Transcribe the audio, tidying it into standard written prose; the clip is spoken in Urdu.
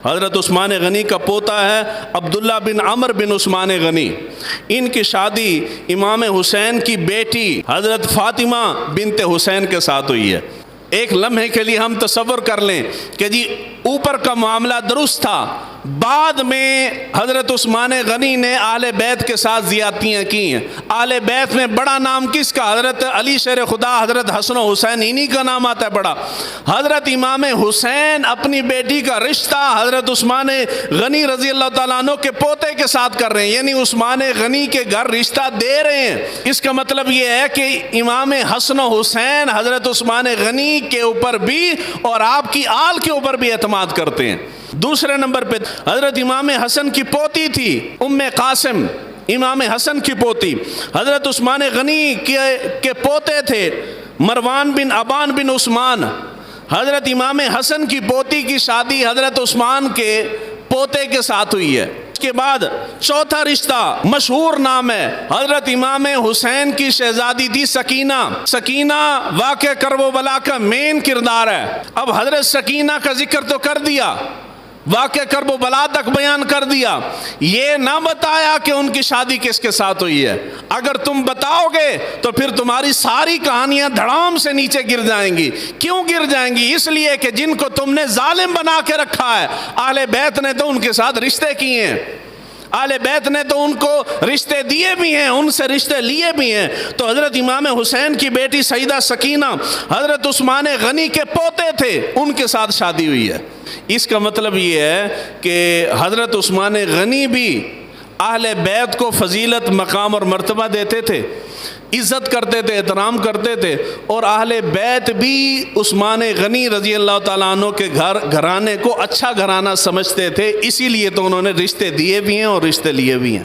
حضرت عثمان غنی کا پوتا ہے عبداللہ بن عمر بن عثمان غنی. ان کی شادی امام حسین کی بیٹی حضرت فاطمہ بنت حسین کے ساتھ ہوئی ہے. ایک لمحے کے لیے ہم تصور کر لیں کہ جی اوپر کا معاملہ درست تھا، بعد میں حضرت عثمان غنی نے اہل بیت کے ساتھ زیادتیاں کی ہیں. اہل بیت میں بڑا نام کس کا؟ حضرت علی شیر خدا، حضرت حسن و حسین، انہی کا نام آتا ہے بڑا. حضرت امام حسین اپنی بیٹی کا رشتہ حضرت عثمان غنی رضی اللہ تعالیٰ عنہ کے پوتے کے ساتھ کر رہے ہیں، یعنی عثمان غنی کے گھر رشتہ دے رہے ہیں. اس کا مطلب یہ ہے کہ امام حسن و حسین حضرت عثمان غنی کے اوپر بھی اور آپ کی آل کے اوپر بھی اعتماد کرتے ہیں. دوسرے نمبر پہ حضرت امام حسن کی پوتی تھی ام قاسم، امام حسن کی پوتی. حضرت عثمان غنی کے پوتے تھے مروان بن ابان بن عثمان. حضرت امام حسن کی پوتی کی شادی حضرت عثمان کے پوتے کے ساتھ ہوئی ہے. اس کے بعد چوتھا رشتہ مشہور نام ہے، حضرت امام حسین کی شہزادی تھی سکینہ. سکینہ واقع کرب و بلا کا مین کردار ہے. اب حضرت سکینہ کا ذکر تو کر دیا، واقع کرب و بلا تک بیان کر دیا، یہ نہ بتایا کہ ان کی شادی کس کے ساتھ ہوئی ہے. اگر تم بتاؤ گے تو پھر تمہاری ساری کہانیاں دھڑام سے نیچے گر جائیں گی. کیوں گر جائیں گی؟ اس لیے کہ جن کو تم نے ظالم بنا کے رکھا ہے، اہل بیت نے تو ان کے ساتھ رشتے کیے ہیں، اہل بیت نے تو ان کو رشتے دیے بھی ہیں، ان سے رشتے لیے بھی ہیں. تو حضرت امام حسین کی بیٹی سیدہ سکینہ حضرت عثمان غنی کے پوتے تھے، ان کے ساتھ شادی ہوئی ہے. اس کا مطلب یہ ہے کہ حضرت عثمان غنی بھی اہل بیت کو فضیلت، مقام اور مرتبہ دیتے تھے، عزت کرتے تھے، احترام کرتے تھے. اور اہل بیت بھی عثمان غنی رضی اللہ تعالیٰ عنہ کے گھرانے کو اچھا گھرانہ سمجھتے تھے، اسی لیے تو انہوں نے رشتے دیے بھی ہیں اور رشتے لیے بھی ہیں.